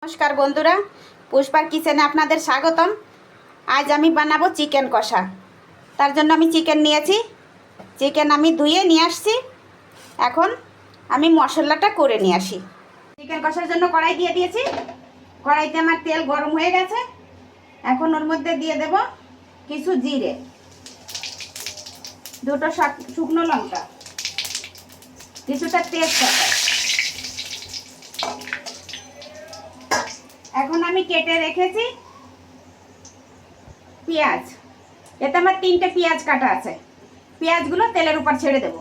নমস্কার বন্ধুরা, পুষ্পার কিচেনে আপনাদের স্বাগতম। আজ আমি বানাবো চিকেন কষা। তার জন্য আমি চিকেন নিয়েছি। চিকেন আমি ধুয়ে নিয়ে আসছি। এখন আমি মশলাটা করে নিয়ে আসি। চিকেন কষার জন্য কড়াই দিয়ে দিয়েছি। কড়াইতে আমার তেল গরম হয়ে গেছে। এখন ওর মধ্যে দিয়ে দেব কিছু জিরে, দুটো শুকনো লঙ্কা, কিছুটা তেজপাতা। এখন আমি কেটে রেখেছি পেঁয়াজ। এতে আমার 3টে পেঁয়াজ কাটা আছে। পেঁয়াজগুলো তেলের উপর ছেড়ে দেব।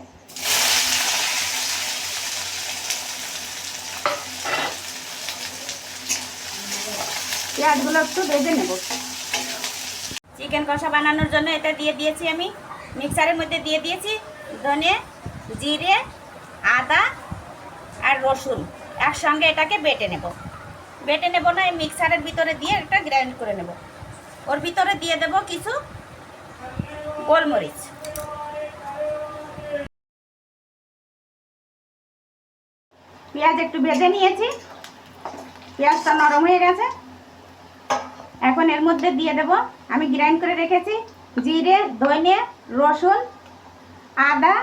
পেঁয়াজগুলো একটু ভেজে নেব। চিকেন কষা বানানোর জন্য এটা দিয়ে দিয়েছি আমি মিক্সারের মধ্যে দিয়ে দিয়েছি ধনে, জিরে, আদা আর রসুন একসঙ্গে এটাকে বেটে নেব না, এই মিক্সারের ভিতরে দিয়ে একটা গ্রাইন্ড করে নেব। ওর ভিতরে দিয়ে দেব কিছু গোলমরিচ। পেঁয়াজ একটু ভেজে নিয়েছি, পেঁয়াজটা নরম হয়ে গেছে। এখন এর মধ্যে দিয়ে দেব আমি গ্রাইন্ড করে রেখেছি জিরে, ধনে, রসুন, আদা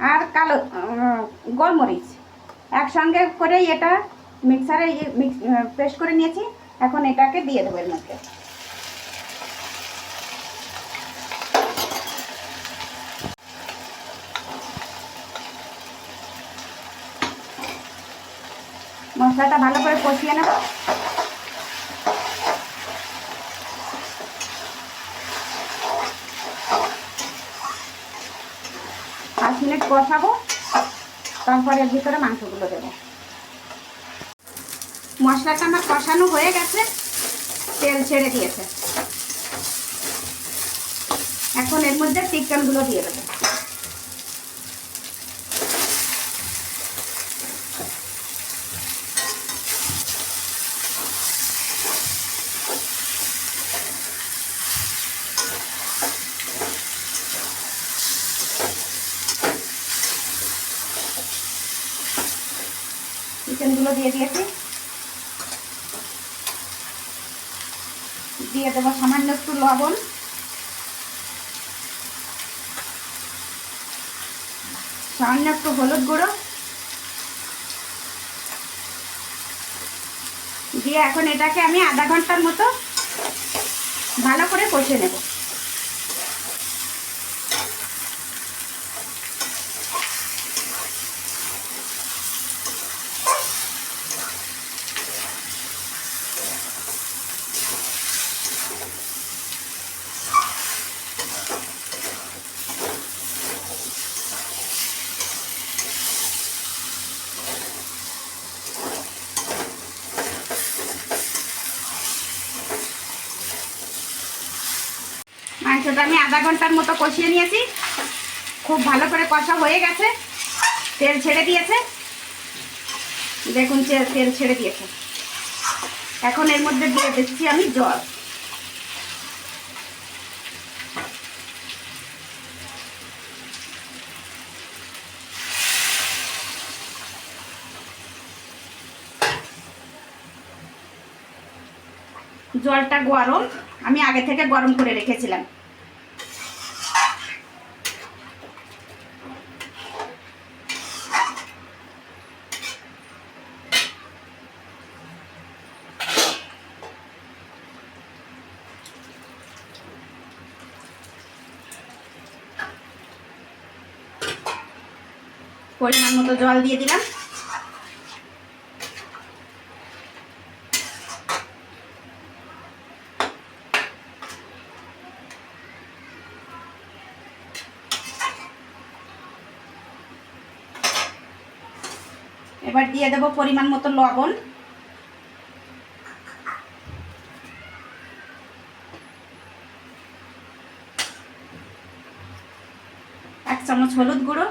আর কালো গোলমরিচ একসঙ্গে করে এটা মিক্সারে পেস্ট করে নিয়েছি। এখন এটাকে দিয়ে দেবো এর মধ্যে। মশলাটা ভালো করে কষিয়ে নেব। পাঁচ মিনিট কষাবো, তারপর এর ভিতরে মাংসগুলো দেবো। মশলাটা আমার কষানো হয়ে গেছে, তেল ছেড়ে দিয়েছে। এখন এর মধ্যে চিকেনগুলো দিয়ে দেবো। চিকেনগুলো দিয়ে দিয়েছি। দিয়ে দেবো সামান্য একটু লবণ, সামান্য একটু হলুদ গুঁড়ো দিয়ে এখন এটাকে আমি আধা ঘন্টার মতো ভালো করে কষে নেব। মাংসটা আমি আধা ঘন্টার মতো কষিয়ে নিয়েছি। খুব ভালো করে কষা হয়ে গেছে, তেল ছেড়ে দিয়েছে। দেখুন তেল ছেড়ে দিয়েছে। এখন এর মধ্যে দিয়ে দিচ্ছি আমি জল। জলটা গরম, আমি আগে থেকে গরম করে রেখেছিলাম। পরিমাণ মতো জল দিয়ে দিলাম। এবার দিয়ে দেব পরিমাণ মতো লবণ, এক চামচ হলুদ গুঁড়ো,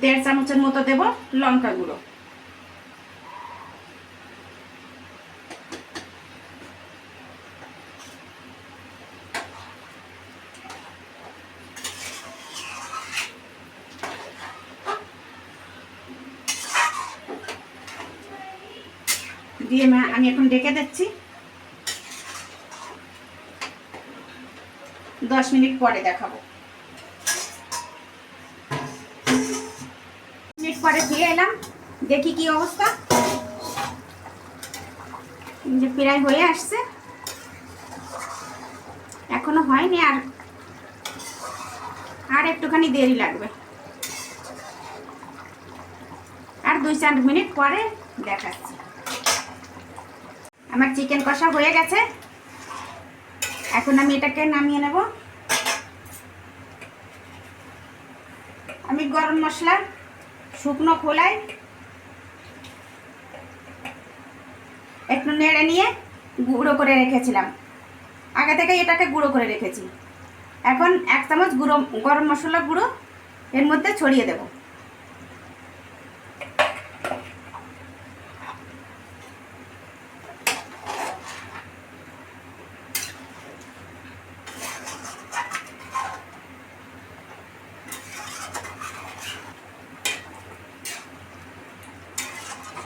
দেড় চামচের মতো দেব লঙ্কা গুঁড়ো। দিয়ে আমি এখন ঢেকে দিচ্ছি। 10 মিনিট পরে দেখাবো। মিনিট পরে ফিরে এলাম, দেখি কি অবস্থা। যে প্রায় হয়ে আসছে, এখনো হয়নি, আর একটুখানি দেরি লাগবে। আর 2-4 মিনিট পরে দেখাচ্ছি। আমার চিকেন কষা হয়ে গেছে, এখন আমি এটাকে নামিয়ে নেব। আমি গরম মশলা শুকনো খোলায় একটু নেড়ে নিয়ে গুঁড়ো করে রেখেছিলাম, আগে থেকে এটাকে গুঁড়ো করে রেখেছি। এখন 1 চামচ গরম মশলা গুঁড়ো এর মধ্যে ছড়িয়ে দেব।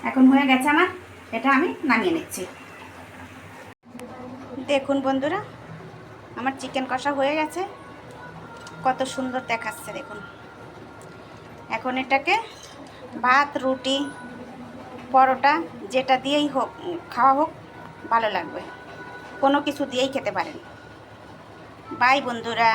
এখন হয়ে গেছে আমার, এটা আমি নামিয়ে নিচ্ছি। দেখুন বন্ধুরা, আমার চিকেন কষা হয়ে গেছে, কত সুন্দর দেখাচ্ছে দেখুন। এখন এটাকে ভাত, রুটি, পরোটা যেটা দিয়েই হোক খাওয়া হোক, ভালো লাগবে। কোনো কিছু দিয়েই খেতে পারেন। বাই বন্ধুরা।